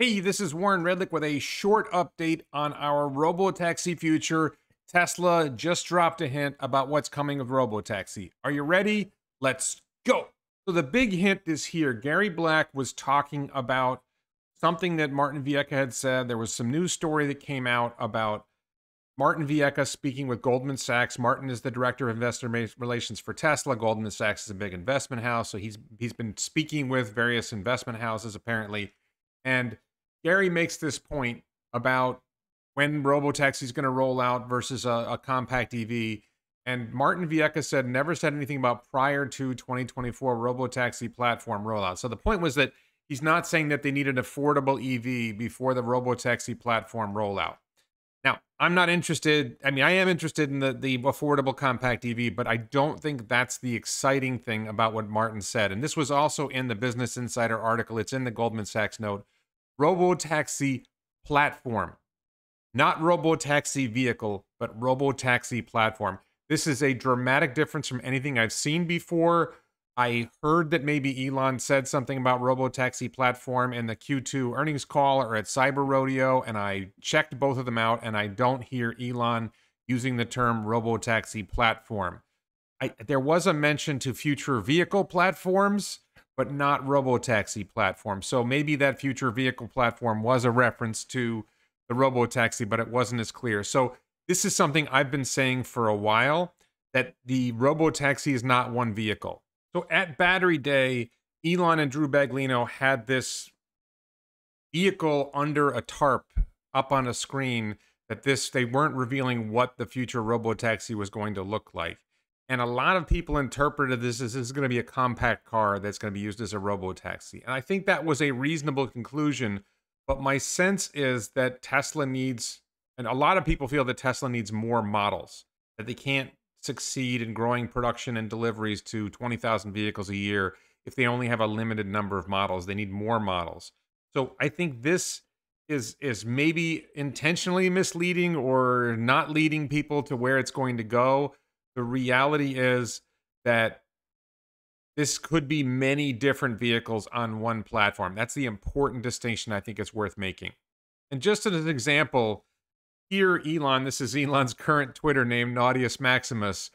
Hey, this is Warren Redlick with a short update on our Robotaxi future. Tesla just dropped a hint about what's coming with Robotaxi. Are you ready? Let's go. So the big hint is here. Gary Black was talking about something that Martin Viecha had said. There was some news story that came out about Martin Viecha speaking with Goldman Sachs. Martin is the director of investor relations for Tesla. Goldman Sachs is a big investment house, so he's been speaking with various investment houses apparently. And Gary makes this point about when Robotaxi is going to roll out versus a compact EV. And Martin Viecha said never said anything about prior to 2024 Robotaxi platform rollout. So the point was that he's not saying that they need an affordable EV before the Robotaxi platform rollout. Now, I'm not interested. I mean, I am interested in the affordable compact EV, but I don't think that's the exciting thing about what Martin said. And this was also in the Business Insider article. It's in the Goldman Sachs note. Robotaxi platform, not robotaxi vehicle, but robotaxi platform. This is a dramatic difference from anything I've seen before. I heard that maybe Elon said something about Robotaxi platform in the Q2 earnings call or at Cyber Rodeo, and I checked both of them out, and I don't hear Elon using the term Robotaxi platform. There was a mention to future vehicle platforms, but not Robotaxi platform. So maybe that future vehicle platform was a reference to the Robotaxi, but it wasn't as clear. So this is something I've been saying for a while, that the Robotaxi is not one vehicle. So at Battery Day, Elon and Drew Baglino had this vehicle under a tarp up on a screen that they weren't revealing what the future Robotaxi was going to look like. And a lot of people interpreted this as this is going to be a compact car that's going to be used as a Robotaxi. And I think that was a reasonable conclusion. But my sense is that Tesla needs, and a lot of people feel that Tesla needs more models, that they can't succeed in growing production and deliveries to 20,000 vehicles a year if they only have a limited number of models. They need more models. So I think this is maybe intentionally misleading or not leading people to where it's going to go. The reality is that this could be many different vehicles on one platform. That's the important distinction I think is worth making. And just as an example, here, Elon, this is Elon's current Twitter name, Naughtius Maximus.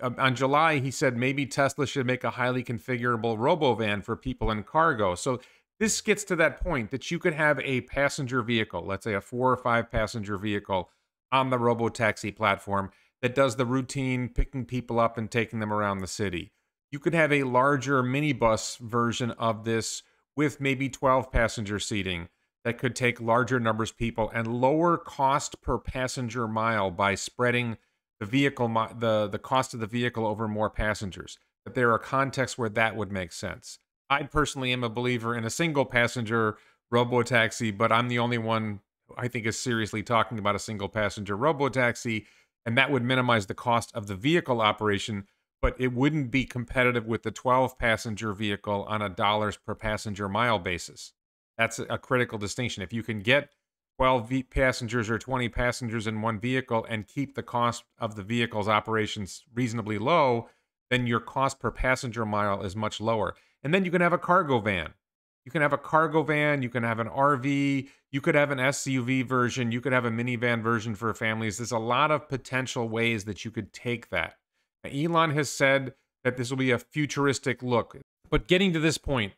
On July, he said maybe Tesla should make a highly configurable robovan for people in cargo. So this gets to that point that you could have a passenger vehicle, let's say a 4 or 5 passenger vehicle on the Robotaxi platform that does the routine picking people up and taking them around the city. You could have a larger minibus version of this with maybe 12 passenger seating that could take larger numbers of people and lower cost per passenger mile by spreading the vehicle, the cost of the vehicle over more passengers. But there are contexts where that would make sense. I personally am a believer in a single passenger Robotaxi, but I'm the only one who I think is seriously talking about a single passenger Robotaxi, and that would minimize the cost of the vehicle operation, but it wouldn't be competitive with the 12 passenger vehicle on a dollars per passenger mile basis. That's a critical distinction. If you can get 12 passengers or 20 passengers in one vehicle and keep the cost of the vehicle's operations reasonably low, then your cost per passenger mile is much lower. And then you can have a cargo van. You can have a cargo van, you can have an RV, you could have an SUV version, you could have a minivan version for families. There's a lot of potential ways that you could take that. Now, Elon has said that this will be a futuristic look. But getting to this point,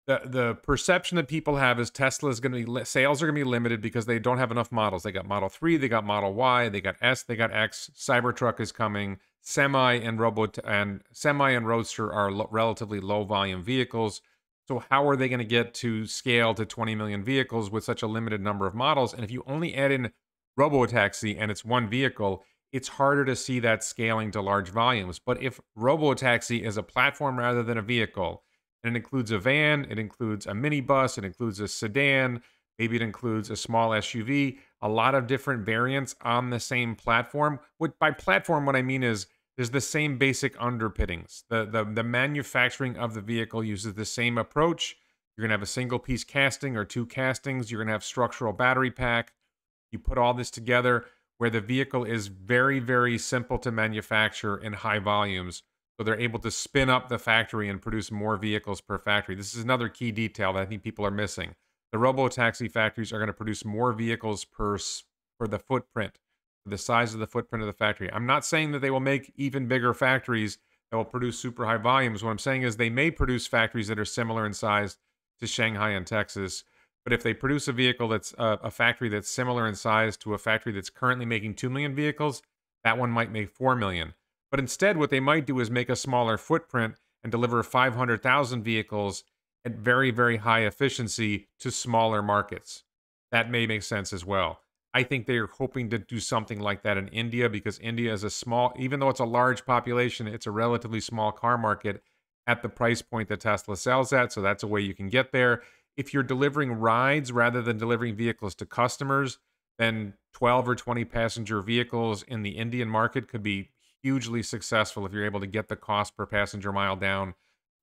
the perception that people have is Tesla is going to be, sales are going to be limited because they don't have enough models. They got Model 3, they got Model Y, they got S, they got X, Cybertruck is coming, Semi and Roadster are relatively low volume vehicles. So how are they going to get to scale to 20 million vehicles with such a limited number of models? And if you only add in Robotaxi and it's one vehicle, it's harder to see that scaling to large volumes. But if Robotaxi is a platform rather than a vehicle, and it includes a van, it includes a minibus, it includes a sedan, maybe it includes a small SUV, a lot of different variants on the same platform. By platform, what I mean is there's the same basic underpinnings. The manufacturing of the vehicle uses the same approach. You're going to have a single piece casting or 2 castings. You're going to have structural battery pack. You put all this together where the vehicle is very, very simple to manufacture in high volumes. So they're able to spin up the factory and produce more vehicles per factory. This is another key detail that I think people are missing. The Robotaxi factories are going to produce more vehicles for the footprint, for the size of the footprint of the factory. I'm not saying that they will make even bigger factories that will produce super high volumes. What I'm saying is they may produce factories that are similar in size to Shanghai and Texas. But if they produce a vehicle that's a factory that's similar in size to a factory that's currently making 2 million vehicles, that one might make 4 million. But instead, what they might do is make a smaller footprint and deliver 500,000 vehicles at very, very high efficiency to smaller markets. That may make sense as well. I think they're hoping to do something like that in India because India is a small, even though it's a large population, it's a relatively small car market at the price point that Tesla sells at. So that's a way you can get there. If you're delivering rides rather than delivering vehicles to customers, then 12 or 20 passenger vehicles in the Indian market could be hugely successful if you're able to get the cost per passenger mile down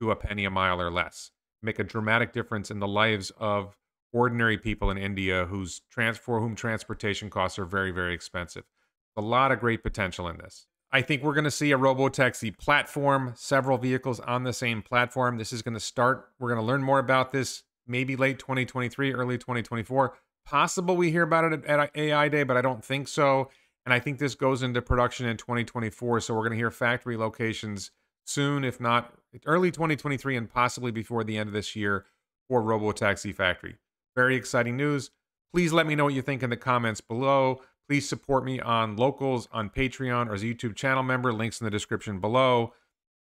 to a penny a mile or less. Make a dramatic difference in the lives of ordinary people in India for whom transportation costs are very, very expensive. A lot of great potential in this. I think we're going to see a Robotaxi platform, several vehicles on the same platform. This is going to start, we're going to learn more about this maybe late 2023, early 2024. Possible we hear about it at AI Day, but I don't think so. And I think this goes into production in 2024. So we're going to hear factory locations soon, if not early 2023 and possibly before the end of this year for Robotaxi factory. Very exciting news. Please let me know what you think in the comments below. Please support me on Locals, on Patreon, or as a YouTube channel member. Links in the description below.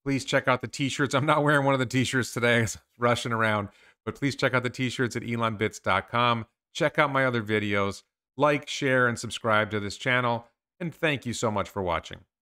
Please check out the t-shirts. I'm not wearing one of the t-shirts today. I'm rushing around. But please check out the t-shirts at elonbits.com. Check out my other videos. Like, share, and subscribe to this channel. And thank you so much for watching.